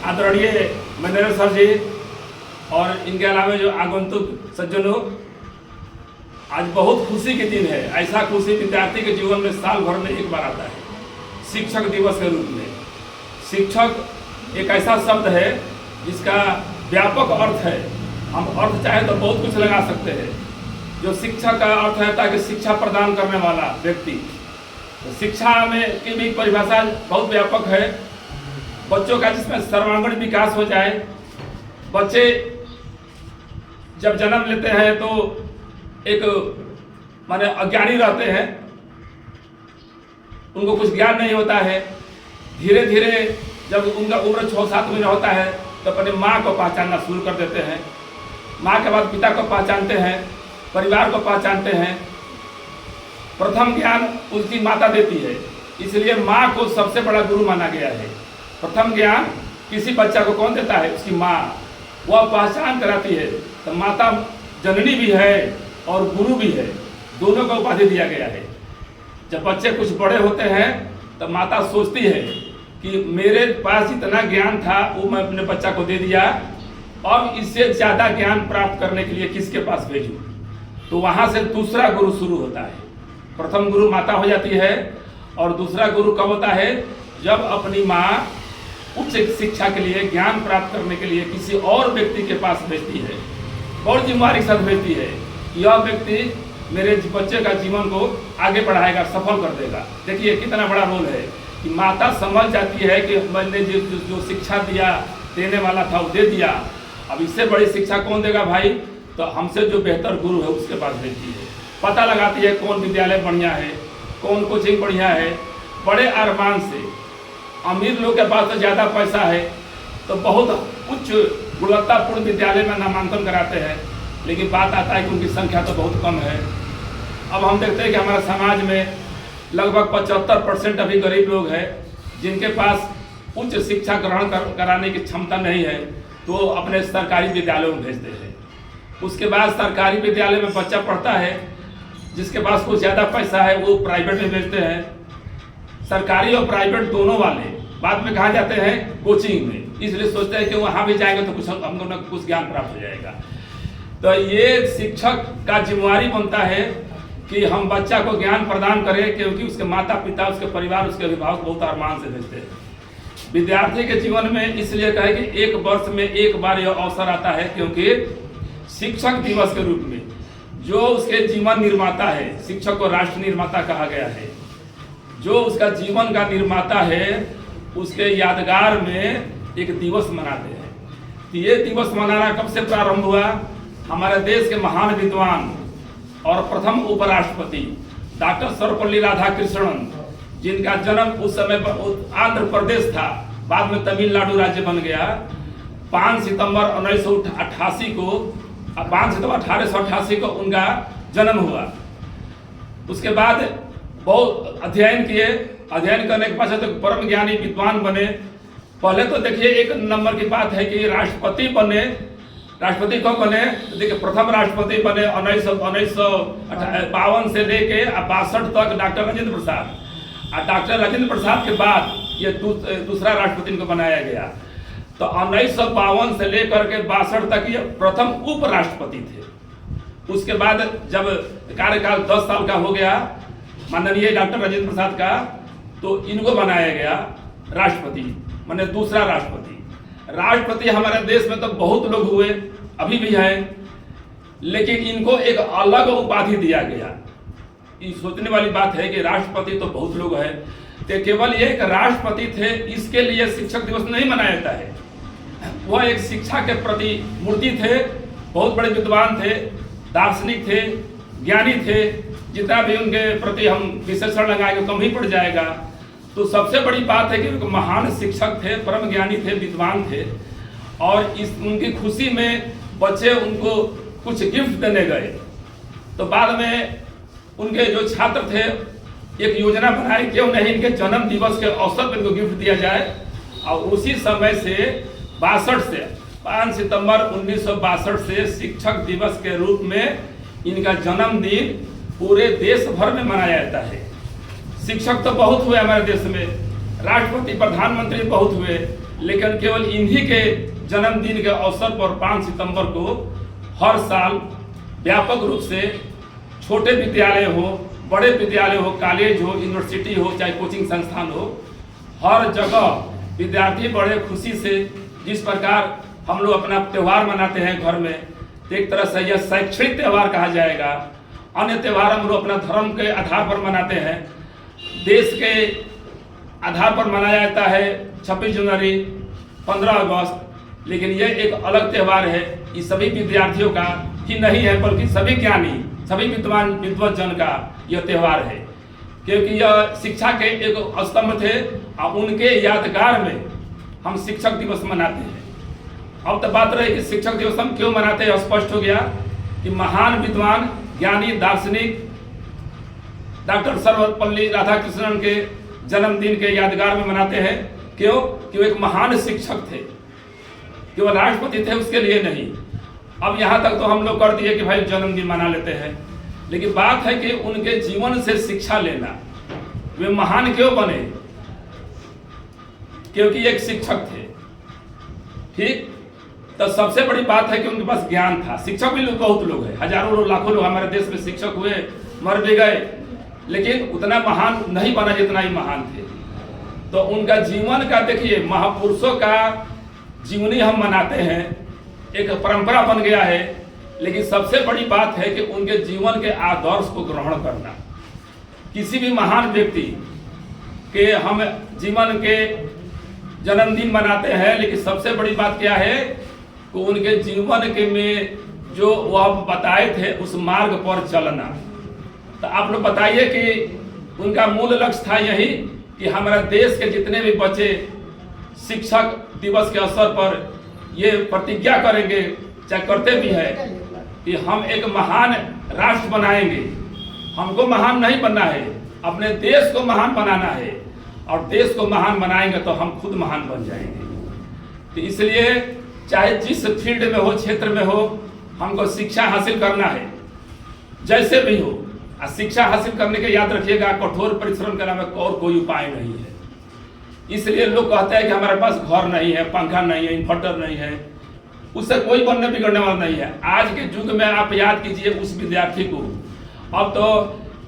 आदरणीय manager sir जी और इनके अलावा जो आगंतुक सज्जनों, आज बहुत खुशी के दिन है। ऐसा खुशी विद्यार्थी के जीवन में साल भर में एक बार आता है, शिक्षक दिवस के रूप में। शिक्षक एक ऐसा शब्द है जिसका व्यापक अर्थ है। हम अर्थ चाहे तो बहुत कुछ लगा सकते हैं। जो शिक्षक का अर्थ है ताकि शिक्षा प्रदान करने वाला व्यक्ति। तो शिक्षा में की भी परिभाषा बहुत व्यापक है। बच्चों का जिसमें सर्वांगीण विकास हो जाए। बच्चे जब जन्म लेते हैं तो एक माने अज्ञानी रहते हैं, उनको कुछ ज्ञान नहीं होता है। धीरे धीरे जब उनका उम्र 6-7 महीने होता है तो अपने माँ को पहचानना शुरू कर देते हैं। माँ के बाद पिता को पहचानते हैं, परिवार को पहचानते हैं। प्रथम ज्ञान उसकी माता देती है, इसलिए माँ को सबसे बड़ा गुरु माना गया है। प्रथम ज्ञान किसी बच्चा को कौन देता है? उसकी माँ। वह पहचान कराती है। तो माता जननी भी है और गुरु भी है, दोनों का उपाधि दिया गया है। जब बच्चे कुछ बड़े होते हैं तो माता सोचती है कि मेरे पास जितना ज्ञान था वो मैं अपने बच्चा को दे दिया, अब इससे ज़्यादा ज्ञान प्राप्त करने के लिए किसके पास भेजूँ? तो वहाँ से दूसरा गुरु शुरू होता है। प्रथम गुरु माता हो जाती है और दूसरा गुरु कब होता है? जब अपनी माँ उच्च शिक्षा के लिए, ज्ञान प्राप्त करने के लिए किसी और व्यक्ति के पास भेजती है और जिम्मेदारी के साथ भेजती है। यह व्यक्ति मेरे बच्चे का जीवन को आगे बढ़ाएगा, सफल कर देगा। देखिए कितना बड़ा रोल है कि माता समझ जाती है कि मैंने जो शिक्षा दिया, देने वाला था वो दे दिया, अब इससे बड़ी शिक्षा कौन देगा भाई? तो हमसे जो बेहतर गुरु है उसके पास भेजती है। पता लगाती है कौन विद्यालय बढ़िया है, कौन कोचिंग बढ़िया है। बड़े अरमान से, अमीर लोग के पास तो ज़्यादा पैसा है तो बहुत उच्च गुणवत्तापूर्ण विद्यालय में नामांकन कराते हैं, लेकिन बात आता है कि उनकी संख्या तो बहुत कम है। अब हम देखते हैं कि हमारे समाज में लगभग 75% अभी गरीब लोग हैं जिनके पास उच्च शिक्षा ग्रहण कराने की क्षमता नहीं है, तो अपने सरकारी विद्यालयों में भेजते हैं। उसके बाद सरकारी विद्यालय में बच्चा पढ़ता है, जिसके पास कुछ ज़्यादा पैसा है वो प्राइवेट में भेजते हैं। सरकारी और प्राइवेट दोनों वाले बाद में कहाँ जाते हैं? कोचिंग में। इसलिए सोचते हैं कि वहाँ भी जाएंगे तो कुछ हमको कुछ ज्ञान प्राप्त हो जाएगा। तो ये शिक्षक का जिम्मेवारी बनता है कि हम बच्चा को ज्ञान प्रदान करें, क्योंकि उसके माता पिता, उसके परिवार, उसके अभिभावक बहुत अरमान से भेजते हैं। विद्यार्थी के जीवन में इसलिए कहे कि एक वर्ष में एक बार यह अवसर आता है, क्योंकि शिक्षक दिवस के रूप में जो उसके जीवन निर्माता है, शिक्षक को राष्ट्र निर्माता कहा गया है, जो उसका जीवन का निर्माता है, उसके यादगार में एक दिवस मनाते हैं। तो ये दिवस मनाना कब से प्रारंभ हुआ? हमारे देश के महान विद्वान और प्रथम उपराष्ट्रपति डॉक्टर सर्वपल्ली राधाकृष्णन, जिनका जन्म उस समय आंध्र प्रदेश था, बाद में तमिलनाडु राज्य बन गया। 5 सितंबर 1888 को उनका जन्म हुआ। उसके बाद बहुत अध्ययन किए। अध्ययन करने के पश्चात तो परम ज्ञानी विद्वान बने। पहले तो देखिए एक नंबर की बात है कि राष्ट्रपति बने। राष्ट्रपति कब बने? तो देखिए प्रथम राष्ट्रपति बने 1952 से लेके 62 तक डॉक्टर राजेंद्र प्रसाद। और डॉक्टर राजेंद्र प्रसाद के बाद ये दूसरा राष्ट्रपति को बनाया गया। तो 1952 से लेकर के 62 तक ये प्रथम उपराष्ट्रपति थे। उसके बाद जब कार्यकाल 10 साल का हो गया माननीय डॉक्टर राजेंद्र प्रसाद का, तो इनको बनाया गया राष्ट्रपति, माने दूसरा राष्ट्रपति। राष्ट्रपति हमारे देश में तो बहुत लोग हुए, अभी भी हैं, लेकिन इनको एक अलग उपाधि दिया गया। ये सोचने वाली बात है कि राष्ट्रपति तो बहुत लोग हैं, तो केवल एक राष्ट्रपति थे, इसके लिए शिक्षक दिवस नहीं मनाया जाता है। वह एक शिक्षा के प्रति मूर्ति थे, बहुत बड़े विद्वान थे, दार्शनिक थे, ज्ञानी थे। जितना भी उनके प्रति हम विशेषण लगाएंगे कम ही पड़ जाएगा। तो सबसे बड़ी बात है कि महान शिक्षक थे, परम ज्ञानी थे, विद्वान थे। और इस उनकी खुशी में बच्चे उनको कुछ गिफ्ट देने गए। तो बाद में उनके जो छात्र थे एक योजना बनाई, क्यों नहीं इनके जन्म दिवस के अवसर पर इनको गिफ्ट दिया जाए। और उसी समय से 5 सितंबर 1962 से शिक्षक दिवस के रूप में इनका जन्मदिन पूरे देश भर में मनाया जाता है। शिक्षक तो बहुत हुए हमारे देश में, राष्ट्रपति प्रधानमंत्री बहुत हुए, लेकिन केवल इन्हीं के जन्मदिन के अवसर पर 5 सितंबर को हर साल व्यापक रूप से छोटे विद्यालय हो, बड़े विद्यालय हो, कॉलेज हो, यूनिवर्सिटी हो, चाहे कोचिंग संस्थान हो, हर जगह विद्यार्थी बड़े खुशी से जिस प्रकार हम लोग अपना त्यौहार मनाते हैं घर में, तो एक तरह से यह शैक्षणिक त्यौहार कहा जाएगा। अन्य त्यौहार हम लोग अपना धर्म के आधार पर मनाते हैं, देश के आधार पर मनाया जाता है 26 जनवरी, 15 अगस्त, लेकिन यह एक अलग त्यौहार है। ये सभी विद्यार्थियों का ही नहीं है, बल्कि सभी ज्ञानी, सभी विद्वजन का यह त्यौहार है, क्योंकि यह शिक्षा के एक स्तंभ थे और उनके यादगार में हम शिक्षक दिवस मनाते हैं। अब तो बात रही कि शिक्षक दिवस हम क्यों मनाते हैं, स्पष्ट हो गया कि महान विद्वान, ज्ञानी, दार्शनिक डॉक्टर सर्वपल्ली राधाकृष्णन के जन्मदिन के यादगार में मनाते हैं। क्यों? कि वो एक महान शिक्षक थे, केवल राष्ट्रपति थे उसके लिए नहीं। अब यहाँ तक तो हम लोग कर दिए कि भाई जन्मदिन मना लेते हैं, लेकिन बात है कि उनके जीवन से शिक्षा लेना। वे महान क्यों बने? क्योंकि एक शिक्षक थे। ठीक, तो सबसे बड़ी बात है कि उनके पास ज्ञान था। शिक्षक भी बहुत लोग हैं, हजारों लोग, लाखों लोग हमारे देश में शिक्षक हुए, मर भी गए, लेकिन उतना महान नहीं बना जितना ही महान थे। तो उनका जीवन का देखिए, महापुरुषों का जीवनी हम मनाते हैं, एक परंपरा बन गया है, लेकिन सबसे बड़ी बात है कि उनके जीवन के आदर्श को ग्रहण करना। किसी भी महान व्यक्ति के हम जीवन के जन्मदिन मनाते हैं, लेकिन सबसे बड़ी बात क्या है कि उनके जीवन के में जो वह बताए थे उस मार्ग पर चलना। तो आप लोग बताइए कि उनका मूल लक्ष्य था यही कि हमारे देश के जितने भी बच्चे शिक्षक दिवस के अवसर पर ये प्रतिज्ञा करेंगे, चाहे करते भी है, कि हम एक महान राष्ट्र बनाएंगे। हमको महान नहीं बनना है, अपने देश को महान बनाना है, और देश को महान बनाएंगे तो हम खुद महान बन जाएंगे। तो इसलिए चाहे जिस फील्ड में हो, क्षेत्र में हो, हमको शिक्षा हासिल करना है, जैसे भी हो। और शिक्षा हासिल करने के याद रखिएगा, कठोर परिश्रम के अलावा और कोई उपाय नहीं है। इसलिए लोग कहते हैं कि हमारे पास घर नहीं है, पंखा नहीं है, इन्वर्टर नहीं है, उससे कोई बनने बिगड़ने वाला नहीं है। आज के युग में आप याद कीजिए उस विद्यार्थी को। अब तो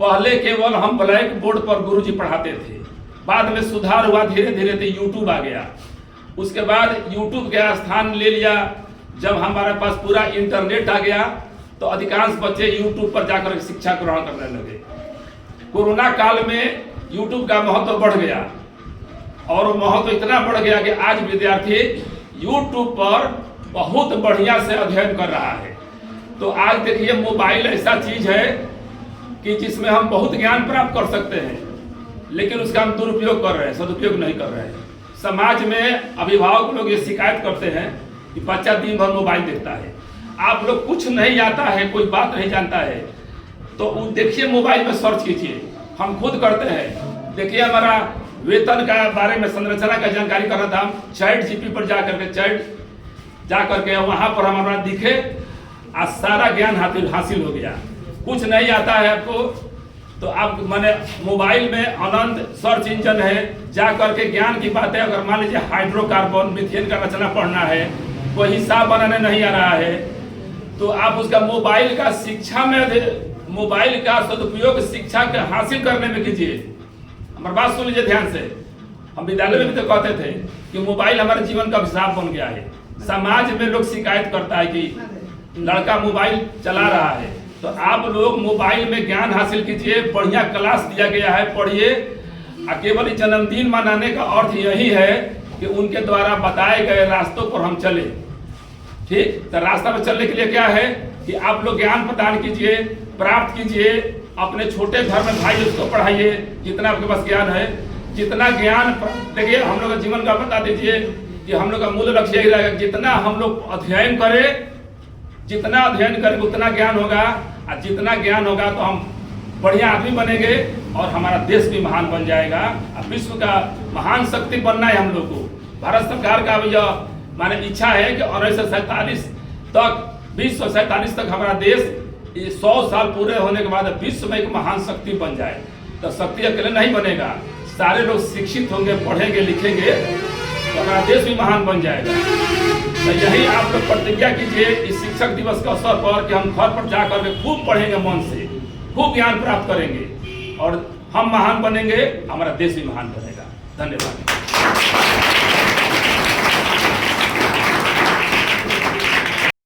पहले केवल हम ब्लैक बोर्ड पर गुरुजी पढ़ाते थे, बाद में सुधार हुआ, धीरे धीरे तो यूट्यूब आ गया। उसके बाद यूट्यूब के स्थान ले लिया। जब हमारे पास पूरा इंटरनेट आ गया तो अधिकांश बच्चे यूट्यूब पर जाकर शिक्षा ग्रहण करने लगे। कोरोना काल में यूट्यूब का महत्व बढ़ गया, और महत्व इतना बढ़ गया कि आज विद्यार्थी यूट्यूब पर बहुत बढ़िया से अध्ययन कर रहा है। तो आज देखिए, मोबाइल ऐसा चीज है कि जिसमें हम बहुत ज्ञान प्राप्त कर सकते हैं, लेकिन उसका हम दुरुपयोग कर रहे हैं, सदुपयोग नहीं कर रहे हैं। समाज में अभिभावक लोग ये शिकायत करते हैं कि बच्चा दिन भर मोबाइल देखता है। आप लोग कुछ नहीं आता है, कोई बात नहीं जानता है, तो देखिए मोबाइल में सर्च कीजिए। हम खुद करते हैं। देखिए, हमारा वेतन का बारे में, संरचना का जानकारी करना था, हम ChatGPT पर जा करके वहां पर हमारा दिखे, आज सारा ज्ञान हासिल हो गया। कुछ नहीं आता है आपको, तो आप मैंने मोबाइल में अनंत सर्च इंजन है, जा करके ज्ञान की बातें, अगर मान लीजिए हाइड्रोकार्बन, मीथेन का रचना पढ़ना है, कोई हिसाब बनाने नहीं आ रहा है, तो आप उसका मोबाइल का शिक्षा में, मोबाइल का सदुपयोग शिक्षा के हासिल करने में कीजिए। हमारी बात सुन लीजिए ध्यान से। हम विद्यालय में भी तो कहते थे कि मोबाइल हमारे जीवन का अभिशाप बन गया है। समाज में लोग शिकायत करता है कि लड़का मोबाइल चला रहा है, तो आप लोग मोबाइल में ज्ञान हासिल कीजिए। बढ़िया क्लास दिया गया है, पढ़िए। केवल जन्मदिन मनाने का अर्थ यही है कि उनके द्वारा बताए गए रास्तों पर हम चले। ठीक, तो रास्ता पर चलने के लिए क्या है कि आप लोग ज्ञान प्रदान कीजिए, प्राप्त कीजिए। अपने छोटे घर में भाई उसको पढ़ाइए, जितना आपके पास ज्ञान है, जितना ज्ञान। देखिए, हम लोग का जीवन का बता दीजिए कि हम लोग का मूल लक्ष्य यही रहेगा, जितना हम लोग अध्ययन करें, जितना अध्ययन करेंगे उतना ज्ञान होगा, और जितना ज्ञान होगा तो हम बढ़िया आदमी बनेंगे, और हमारा देश भी महान बन जाएगा, और विश्व का महान शक्ति बनना है हम लोग को। भारत सरकार का यह माने इच्छा है कि 1947 तक, 2047 तक हमारा देश 100 साल पूरे होने के बाद विश्व में एक महान शक्ति बन जाए। तो शक्ति अकेले नहीं बनेगा, सारे लोग शिक्षित होंगे, पढ़ेंगे, लिखेंगे तो हमारा देश भी महान बन जाएगा। तो यही आप लोग प्रतिज्ञा कीजिए इस शिक्षक दिवस के अवसर पर कि हम घर पर जाकर के खूब पढ़ेंगे, मन से खूब ज्ञान प्राप्त करेंगे और हम महान बनेंगे, हमारा देश भी महान बनेगा। धन्यवाद।